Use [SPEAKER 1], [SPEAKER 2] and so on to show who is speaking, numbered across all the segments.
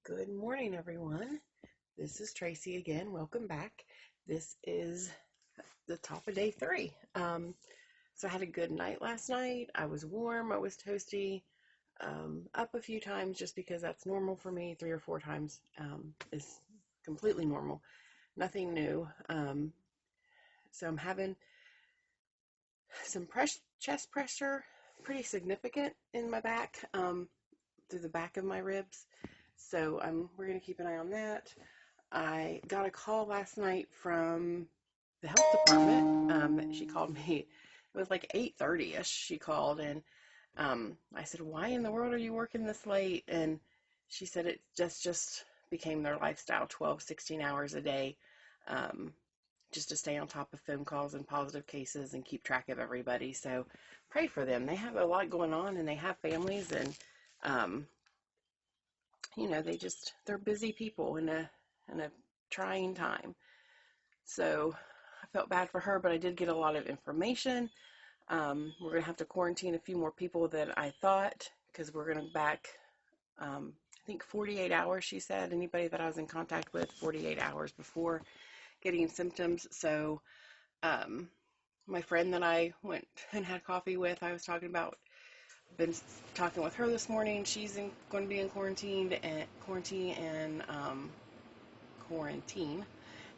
[SPEAKER 1] Good morning, everyone. This is Tracy again. Welcome back. This is the top of day 3. So I had a good night last night. I was warm. I was toasty. Up a few times just because that's normal for me. 3 or 4 times is completely normal. Nothing new. So I'm having some chest pressure, pretty significant in my back, through the back of my ribs. So we're going to keep an eye on that. I got a call last night from the health department. She called me. It was like 8:30ish. She called, and I said, "Why in the world are you working this late?" And she said it just became their lifestyle, 12, 16 hours a day, um, just to stay on top of phone calls and positive cases and keep track of everybody. So pray for them. They have a lot going on, and they have families, and um, they're busy people in a trying time. So I felt bad for her, but I did get a lot of information. We're going to have to quarantine a few more people than I thought because we're going to back, I think 48 hours, she said. Anybody that I was in contact with 48 hours before getting symptoms. So my friend that I went and had coffee with, I was talking about, been talking with her this morning. She's going to be in quarantine,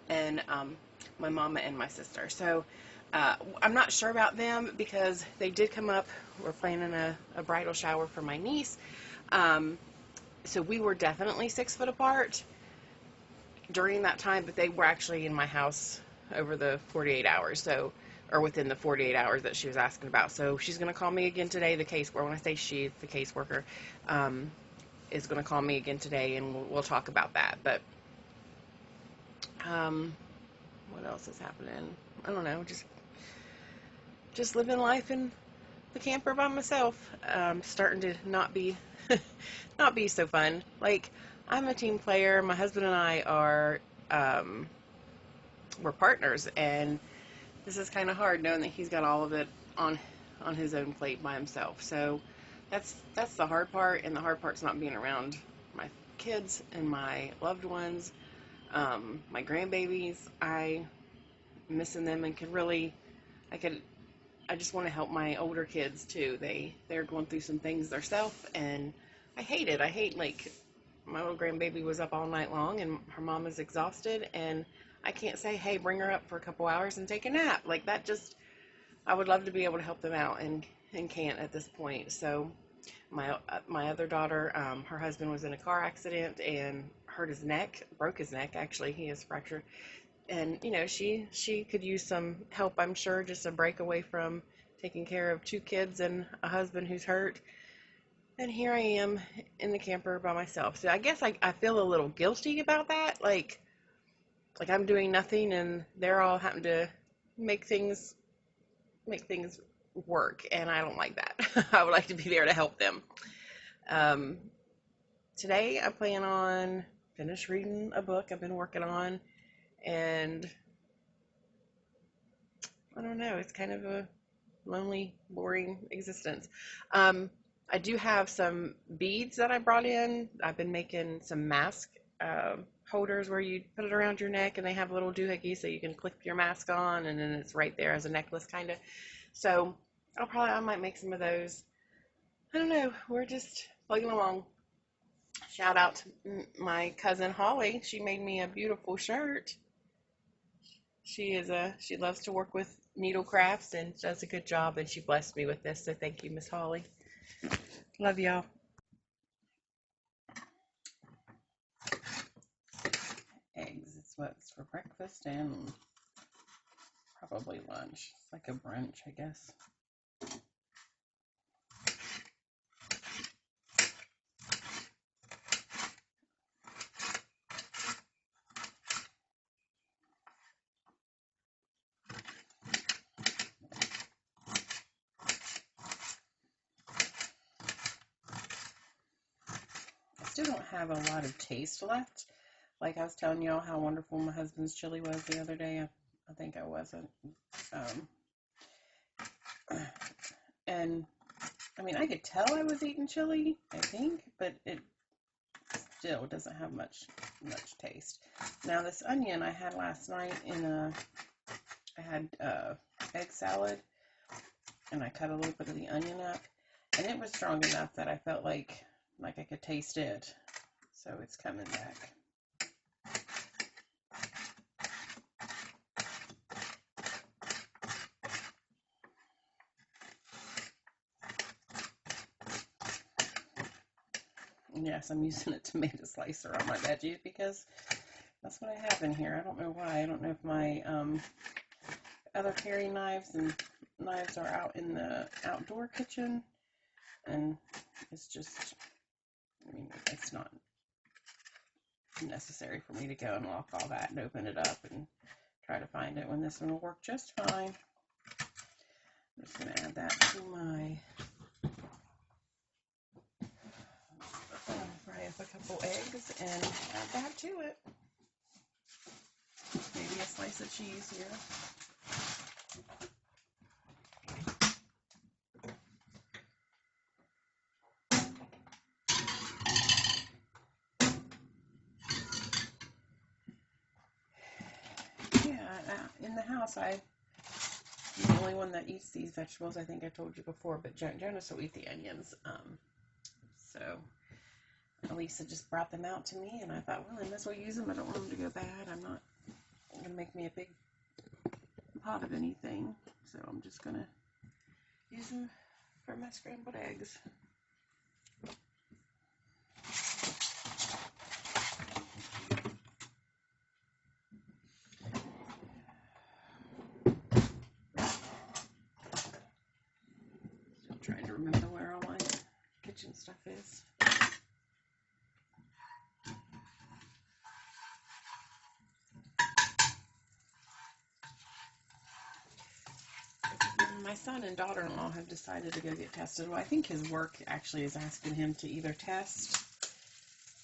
[SPEAKER 1] and my mama and my sister. So I'm not sure about them because they did come up. We're planning a bridal shower for my niece. So we were definitely 6 foot apart during that time, but they were actually in my house over the 48 hours. So, or within the 48 hours that she was asking about. So she's going to call me again today. The caseworker, when I say she, it's the caseworker, is going to call me again today, and we'll talk about that. But what else is happening? I don't know. Just living life in the camper by myself. Starting to not be not be so fun. Like, I'm a team player. My husband and I are we're partners, and this is kind of hard knowing that he's got all of it on his own plate by himself. So that's the hard part, and the hard part's not being around my kids and my loved ones, my grandbabies. I'm missing them, and I just want to help my older kids too. They're going through some things themselves, and I hate it. I hate, like, my little grandbaby was up all night long, and her mom is exhausted, and I can't say, "Hey, bring her up for a couple hours and take a nap." Like that. Just, I would love to be able to help them out, and can't at this point. So my other daughter, her husband was in a car accident and broke his neck. Actually, he is fractured, and she could use some help, I'm sure, just a break away from taking care of 2 kids and a husband who's hurt. And here I am in the camper by myself. So I guess I feel a little guilty about that, like I'm doing nothing and they're all having to make things work, and I don't like that. I would like to be there to help them. um, Today I plan on finish reading a book I've been working on, and I don't know, it's kind of a lonely, boring existence. I do have some beads that I brought in. I've been making some mask holders where you put it around your neck, and they have a little doohickey so you can clip your mask on, and then it's right there as a necklace, kind of. So I might make some of those. I don't know. We're just plugging along. Shout out to my cousin Holly. She made me a beautiful shirt. She loves to work with needle crafts and does a good job, and she blessed me with this. So thank you, Miss Holly. Love y'all. Eggs. It's what's for breakfast and probably lunch. It's like a brunch, I guess. I still don't have a lot of taste left. Like I was telling y'all how wonderful my husband's chili was the other day. I think I wasn't. And I mean, I could tell I was eating chili, I think, but still doesn't have much taste. Now this onion I had last night I had egg salad, and I cut a little bit of the onion up, and it was strong enough that I felt like I could taste it. So it's coming back. Yes, I'm using a tomato slicer on my veggies because that's what I have in here. I don't know why. I don't know if my other paring knives and knives are out in the outdoor kitchen, and it's just, I mean, it's not necessary for me to go and lock all that and open it up and try to find it when this one will work just fine. I'm just going to add that to my fry up a couple eggs and add that to it. Maybe a slice of cheese here. Yeah, in the house I'm the only one that eats these vegetables. I think I told you before, but Jonas will eat the onions. So Elisa just brought them out to me, and I thought, well, I might as well use them. I don't want them to go bad. I'm not going to make me a big pot of anything, so I'm just going to use them for my scrambled eggs. Still trying to remember where all my kitchen stuff is. My son and daughter-in-law have decided to go get tested. Well, I think his work actually is asking him to either test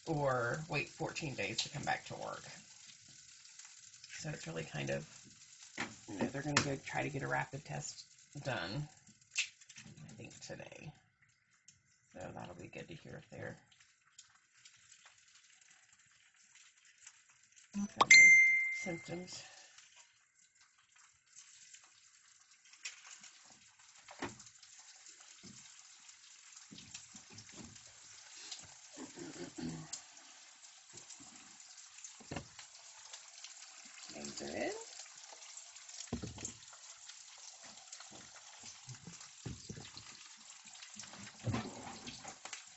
[SPEAKER 1] or wait 14 days to come back to work. So it's really kind of, they're going to go try to get a rapid test done, I think, today. So that'll be good to hear if they're symptoms. Eggs are in.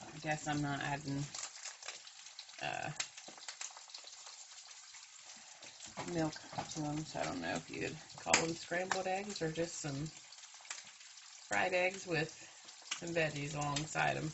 [SPEAKER 1] I guess I'm not adding milk to them, so I don't know if you'd call them scrambled eggs or just some fried eggs with some veggies alongside them.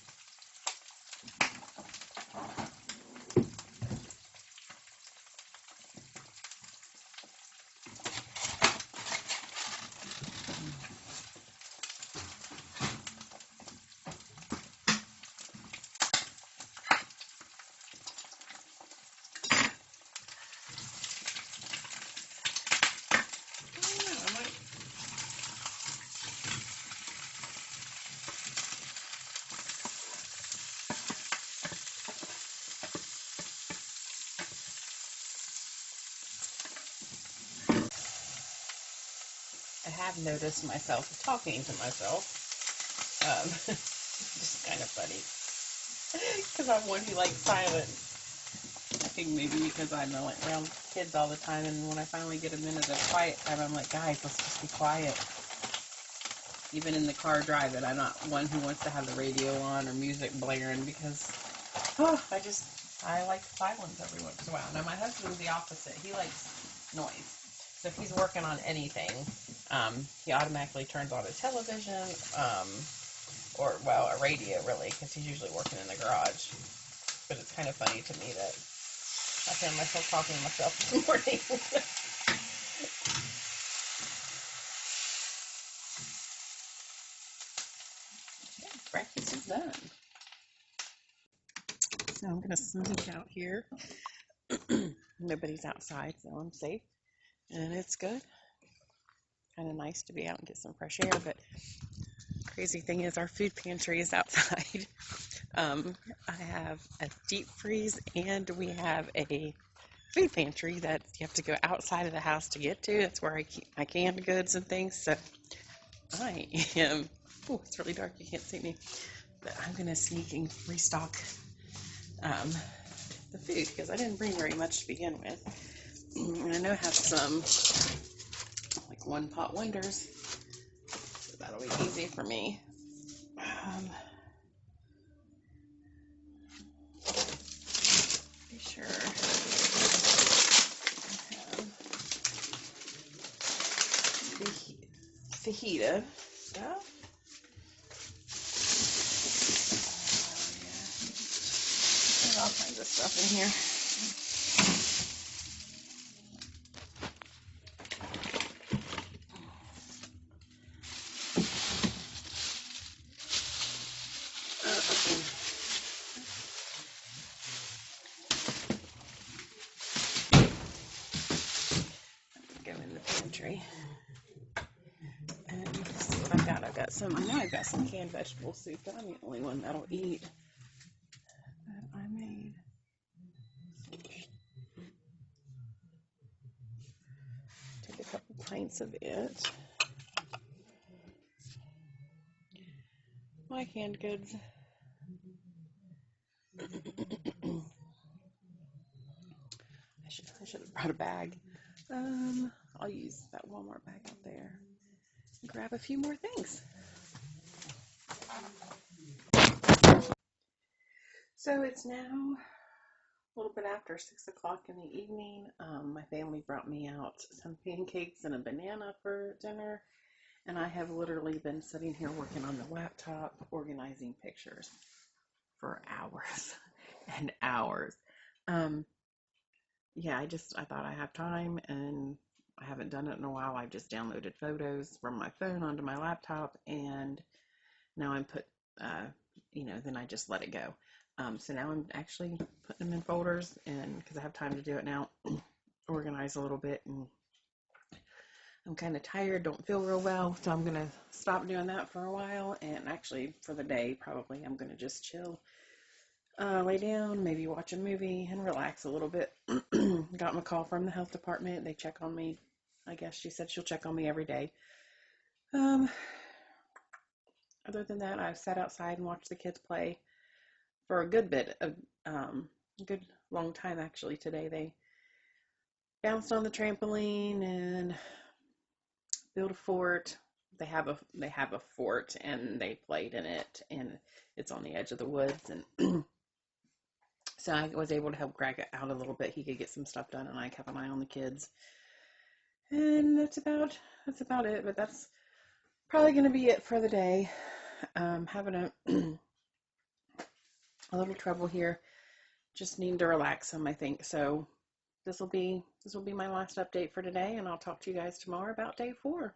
[SPEAKER 1] I have noticed myself talking to myself. Just kind of funny. Because I'm one who likes silence. I think maybe because I'm around kids all the time, and when I finally get a minute of quiet time, I'm like, guys, let's just be quiet. Even in the car driving, I'm not one who wants to have the radio on or music blaring because, I like silence every once in a while. Now, my husband's the opposite. He likes noise. So if he's working on anything, he automatically turns on a television, or, well, a radio, really, because he's usually working in the garage. But it's kind of funny to me that I found myself talking to myself this morning. Okay, breakfast is done. So I'm going to sneak out here. Nobody's outside, so I'm safe. And it's good. Kind of nice to be out and get some fresh air, but crazy thing is our food pantry is outside. I have a deep freeze and we have a food pantry that you have to go outside of the house to get to. That's where I keep my canned goods and things. So I am, oh, it's really dark. You can't see me. But I'm going to sneak and restock um, the food because I didn't bring very much to begin with. And I know I have some like one pot wonders. So that'll be easy for me. Be sure I have fajita stuff. There's all kinds of stuff in here. Go in the pantry and see what I've got. I know I've got some canned vegetable soup, but I'm the only one that'll eat that I made. Take a couple pints of it. My canned goods. I should have brought a bag. I'll use that Walmart bag out there and grab a few more things. So it's now a little bit after 6 o'clock in the evening. My family brought me out some pancakes and a banana for dinner, and I have literally been sitting here working on the laptop, organizing pictures for hours and hours. Yeah, I thought I have time, and I haven't done it in a while. I've just downloaded photos from my phone onto my laptop, and now I'm then I just let it go. So now I'm actually putting them in folders, and because I have time to do it now, organize a little bit, and I'm kind of tired, don't feel real well, so I'm going to stop doing that for a while, and actually for the day, probably I'm going to just chill, lay down, maybe watch a movie, and relax a little bit. Got my call from the health department. They check on me. I guess she said she'll check on me every day. Other than that, I've sat outside and watched the kids play for a good bit of good long time actually today. They bounced on the trampoline and built a fort. They have a fort, and they played in it, and it's on the edge of the woods, and so I was able to help Greg out a little bit. He could get some stuff done, and I kept an eye on the kids. And that's about it, but that's probably going to be it for the day. Having a little trouble here. Just need to relax some, I think. So this will be my last update for today, and I'll talk to you guys tomorrow about day 4.